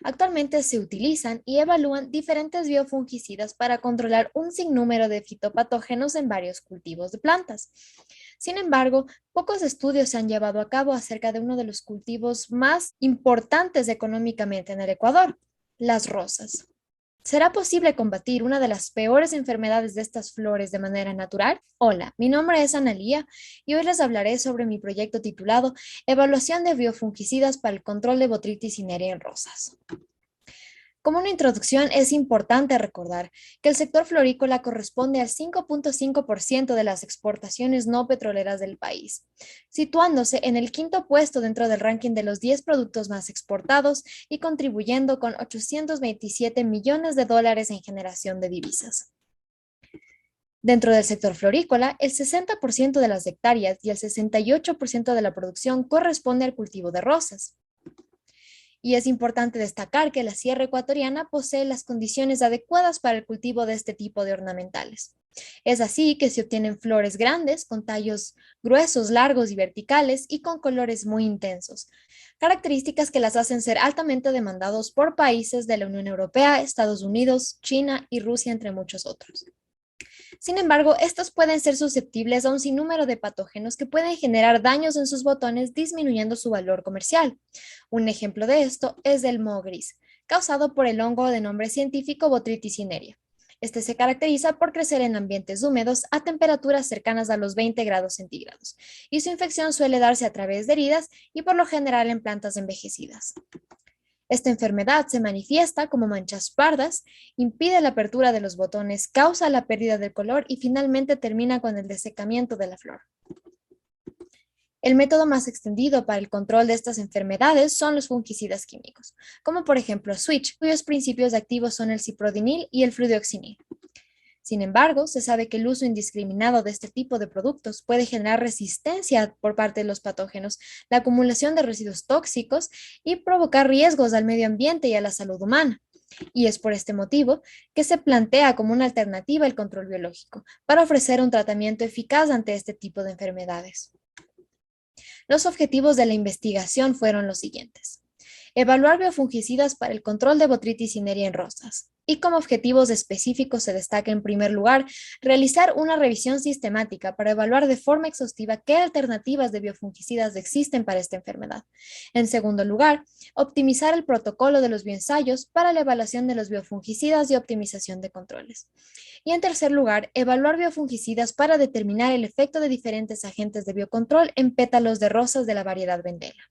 Actualmente se utilizan y evalúan diferentes biofungicidas para controlar un sinnúmero de fitopatógenos en varios cultivos de plantas. Sin embargo, pocos estudios se han llevado a cabo acerca de uno de los cultivos más importantes económicamente en el Ecuador, las rosas. ¿Será posible combatir una de las peores enfermedades de estas flores de manera natural? Hola, mi nombre es Analía y hoy les hablaré sobre mi proyecto titulado Evaluación de biofungicidas para el control de botrytis cinerea en rosas. Como una introducción, es importante recordar que el sector florícola corresponde al 5.5% de las exportaciones no petroleras del país, situándose en el quinto puesto dentro del ranking de los 10 productos más exportados y contribuyendo con 827 millones de dólares en generación de divisas. Dentro del sector florícola, el 60% de las hectáreas y el 68% de la producción corresponde al cultivo de rosas. Y es importante destacar que la sierra ecuatoriana posee las condiciones adecuadas para el cultivo de este tipo de ornamentales. Es así que se obtienen flores grandes, con tallos gruesos, largos y verticales y con colores muy intensos, características que las hacen ser altamente demandados por países de la Unión Europea, Estados Unidos, China y Rusia, entre muchos otros. Sin embargo, estos pueden ser susceptibles a un sinnúmero de patógenos que pueden generar daños en sus botones, disminuyendo su valor comercial. Un ejemplo de esto es el moho gris, causado por el hongo de nombre científico Botrytis cinerea. Este se caracteriza por crecer en ambientes húmedos a temperaturas cercanas a los 20 grados centígrados, y su infección suele darse a través de heridas y por lo general en plantas envejecidas. Esta enfermedad se manifiesta como manchas pardas, impide la apertura de los botones, causa la pérdida del color y finalmente termina con el desecamiento de la flor. El método más extendido para el control de estas enfermedades son los fungicidas químicos, como por ejemplo Switch, cuyos principios activos son el ciprodinil y el fludioxinil. Sin embargo, se sabe que el uso indiscriminado de este tipo de productos puede generar resistencia por parte de los patógenos, la acumulación de residuos tóxicos y provocar riesgos al medio ambiente y a la salud humana. Y es por este motivo que se plantea como una alternativa el control biológico, para ofrecer un tratamiento eficaz ante este tipo de enfermedades. Los objetivos de la investigación fueron los siguientes: evaluar biofungicidas para el control de Botrytis cinerea en rosas. Y como objetivos específicos se destaca en primer lugar realizar una revisión sistemática para evaluar de forma exhaustiva qué alternativas de biofungicidas existen para esta enfermedad. En segundo lugar, optimizar el protocolo de los bioensayos para la evaluación de los biofungicidas y optimización de controles. Y en tercer lugar, evaluar biofungicidas para determinar el efecto de diferentes agentes de biocontrol en pétalos de rosas de la variedad Vendela.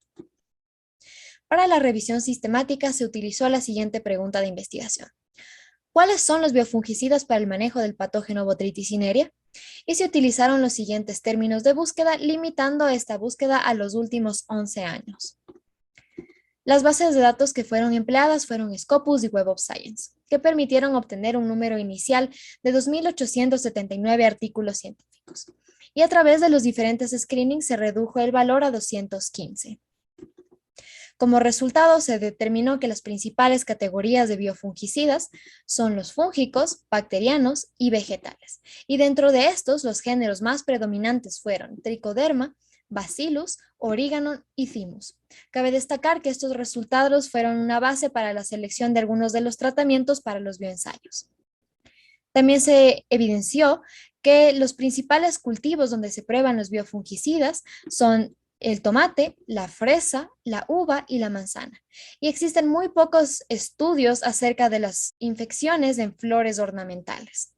Para la revisión sistemática se utilizó la siguiente pregunta de investigación: ¿cuáles son los biofungicidas para el manejo del patógeno Botrytis cinerea? Y se utilizaron los siguientes términos de búsqueda, limitando esta búsqueda a los últimos 11 años. Las bases de datos que fueron empleadas fueron Scopus y Web of Science, que permitieron obtener un número inicial de 2.879 artículos científicos. Y a través de los diferentes screenings se redujo el valor a 215. Como resultado, se determinó que las principales categorías de biofungicidas son los fúngicos, bacterianos y vegetales. Y dentro de estos, los géneros más predominantes fueron Trichoderma, Bacillus, Origanum y Thymus. Cabe destacar que estos resultados fueron una base para la selección de algunos de los tratamientos para los bioensayos. También se evidenció que los principales cultivos donde se prueban los biofungicidas son el tomate, la fresa, la uva y la manzana. Y existen muy pocos estudios acerca de las infecciones en flores ornamentales.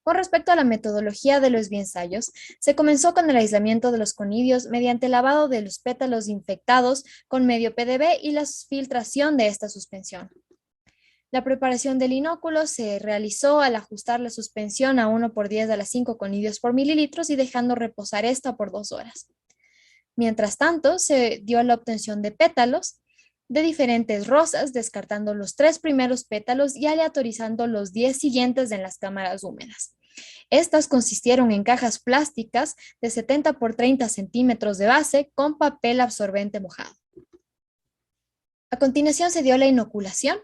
Con respecto a la metodología de los biensayos, se comenzó con el aislamiento de los conidios mediante el lavado de los pétalos infectados con medio PDB y la filtración de esta suspensión. La preparación del inóculo se realizó al ajustar la suspensión a 1/10 a las 5 conidios por mililitros y dejando reposar esta por 2 horas. Mientras tanto, se dio la obtención de pétalos de diferentes rosas, descartando los 3 primeros pétalos y aleatorizando los 10 siguientes en las cámaras húmedas. Estas consistieron en cajas plásticas de 70 por 30 centímetros de base con papel absorbente mojado. A continuación se dio la inoculación.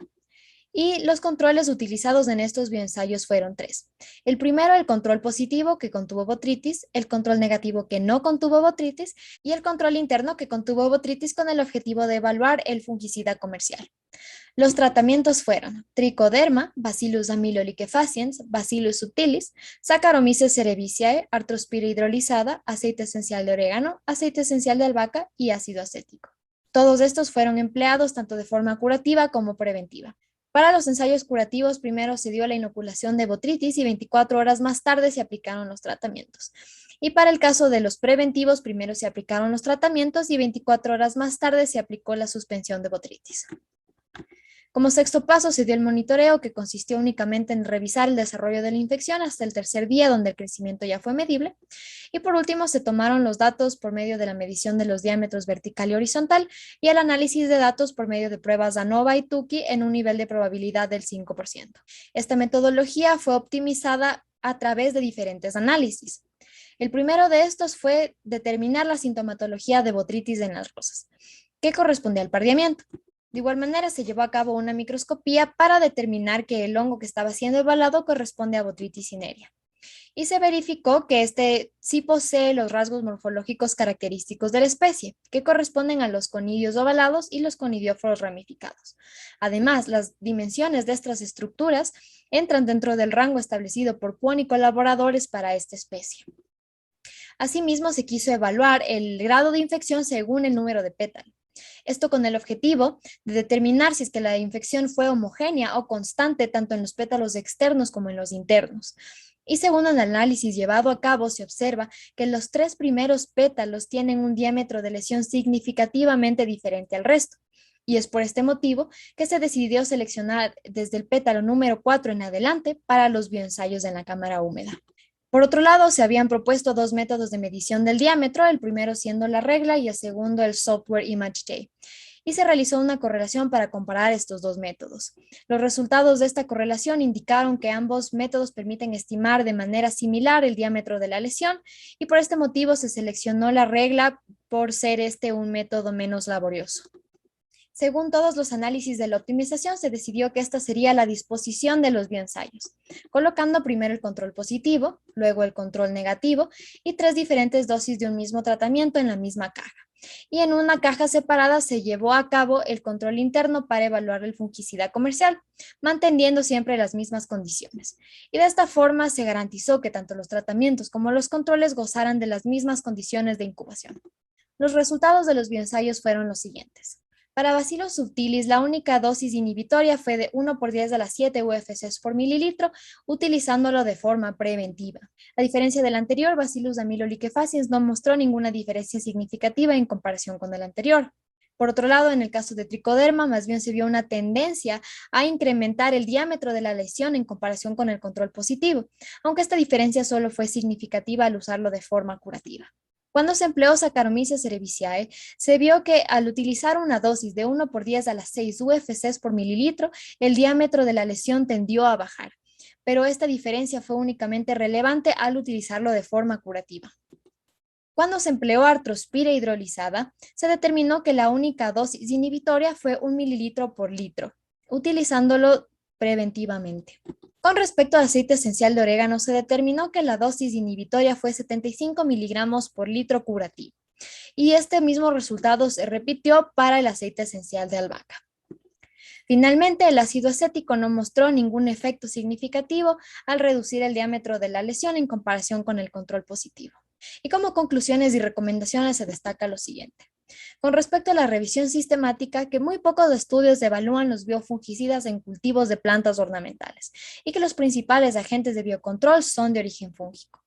Y los controles utilizados en estos bioensayos fueron 3. El primero, el control positivo que contuvo botrytis, el control negativo que no contuvo botrytis y el control interno que contuvo botrytis con el objetivo de evaluar el fungicida comercial. Los tratamientos fueron tricoderma, Bacillus amyloliquefaciens, Bacillus subtilis, Saccharomyces cerevisiae, artrospira hidrolizada, aceite esencial de orégano, aceite esencial de albahaca y ácido acético. Todos estos fueron empleados tanto de forma curativa como preventiva. Para los ensayos curativos, primero se dio la inoculación de botritis y 24 horas más tarde se aplicaron los tratamientos. Y para el caso de los preventivos, primero se aplicaron los tratamientos y 24 horas más tarde se aplicó la suspensión de botritis. Como sexto paso se dio el monitoreo, que consistió únicamente en revisar el desarrollo de la infección hasta el tercer día, donde el crecimiento ya fue medible. Y por último, se tomaron los datos por medio de la medición de los diámetros vertical y horizontal y el análisis de datos por medio de pruebas ANOVA y Tukey en un nivel de probabilidad del 5%. Esta metodología fue optimizada a través de diferentes análisis. El primero de estos fue determinar la sintomatología de botritis en las rosas, que corresponde al pardeamiento. De igual manera, se llevó a cabo una microscopía para determinar que el hongo que estaba siendo evaluado corresponde a Botrytis cinerea. Y se verificó que este sí posee los rasgos morfológicos característicos de la especie, que corresponden a los conidios ovalados y los conidióforos ramificados. Además, las dimensiones de estas estructuras entran dentro del rango establecido por Kwon y colaboradores para esta especie. Asimismo, se quiso evaluar el grado de infección según el número de pétalos. Esto con el objetivo de determinar si es que la infección fue homogénea o constante tanto en los pétalos externos como en los internos. Y según el análisis llevado a cabo, se observa que los 3 primeros pétalos tienen un diámetro de lesión significativamente diferente al resto. Y es por este motivo que se decidió seleccionar desde el pétalo número 4 en adelante para los bioensayos en la cámara húmeda. Por otro lado, se habían propuesto 2 métodos de medición del diámetro, el primero siendo la regla y el segundo el Software Image J. Y se realizó una correlación para comparar estos 2 métodos. Los resultados de esta correlación indicaron que ambos métodos permiten estimar de manera similar el diámetro de la lesión y por este motivo se seleccionó la regla por ser un método menos laborioso. Según todos los análisis de la optimización, se decidió que esta sería la disposición de los bioensayos, colocando primero el control positivo, luego el control negativo y 3 diferentes dosis de un mismo tratamiento en la misma caja. Y en una caja separada se llevó a cabo el control interno para evaluar el fungicida comercial, manteniendo siempre las mismas condiciones. Y de esta forma se garantizó que tanto los tratamientos como los controles gozaran de las mismas condiciones de incubación. Los resultados de los bioensayos fueron los siguientes. Para Bacillus subtilis, la única dosis inhibitoria fue de 1 por 10 a la 7 UFCs por mililitro, utilizándolo de forma preventiva. A diferencia del anterior, Bacillus amyloliquefaciens no mostró ninguna diferencia significativa en comparación con el anterior. Por otro lado, en el caso de tricoderma, más bien se vio una tendencia a incrementar el diámetro de la lesión en comparación con el control positivo, aunque esta diferencia solo fue significativa al usarlo de forma curativa. Cuando se empleó Saccharomyces cerevisiae, se vio que al utilizar una dosis de 1 por 10 a las 6 UFCs por mililitro, el diámetro de la lesión tendió a bajar, pero esta diferencia fue únicamente relevante al utilizarlo de forma curativa. Cuando se empleó artrospira hidrolizada, se determinó que la única dosis inhibitoria fue 1 mililitro por litro, utilizándolo preventivamente. Con respecto al aceite esencial de orégano, se determinó que la dosis inhibitoria fue 75 miligramos por litro curativo, y este mismo resultado se repitió para el aceite esencial de albahaca. Finalmente, el ácido acético no mostró ningún efecto significativo al reducir el diámetro de la lesión en comparación con el control positivo. Y como conclusiones y recomendaciones se destaca lo siguiente. Con respecto a la revisión sistemática, que muy pocos estudios evalúan los biofungicidas en cultivos de plantas ornamentales y que los principales agentes de biocontrol son de origen fúngico.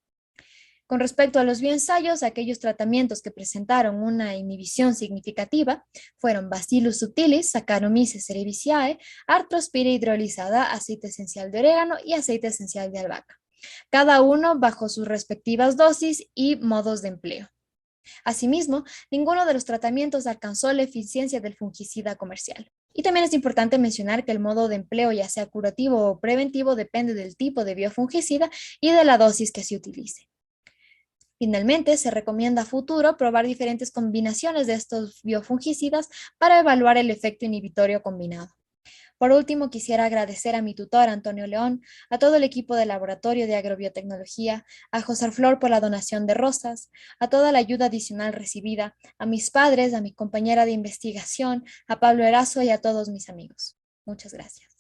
Con respecto a los bioensayos, aquellos tratamientos que presentaron una inhibición significativa fueron Bacillus subtilis, Saccharomyces cerevisiae, artrospira hidrolizada, aceite esencial de orégano y aceite esencial de albahaca, cada uno bajo sus respectivas dosis y modos de empleo. Asimismo, ninguno de los tratamientos alcanzó la eficiencia del fungicida comercial. Y también es importante mencionar que el modo de empleo, ya sea curativo o preventivo, depende del tipo de biofungicida y de la dosis que se utilice. Finalmente, se recomienda a futuro probar diferentes combinaciones de estos biofungicidas para evaluar el efecto inhibitorio combinado. Por último, quisiera agradecer a mi tutor, Antonio León, a todo el equipo del Laboratorio de Agrobiotecnología, a José Flor por la donación de rosas, a toda la ayuda adicional recibida, a mis padres, a mi compañera de investigación, a Pablo Erazo y a todos mis amigos. Muchas gracias.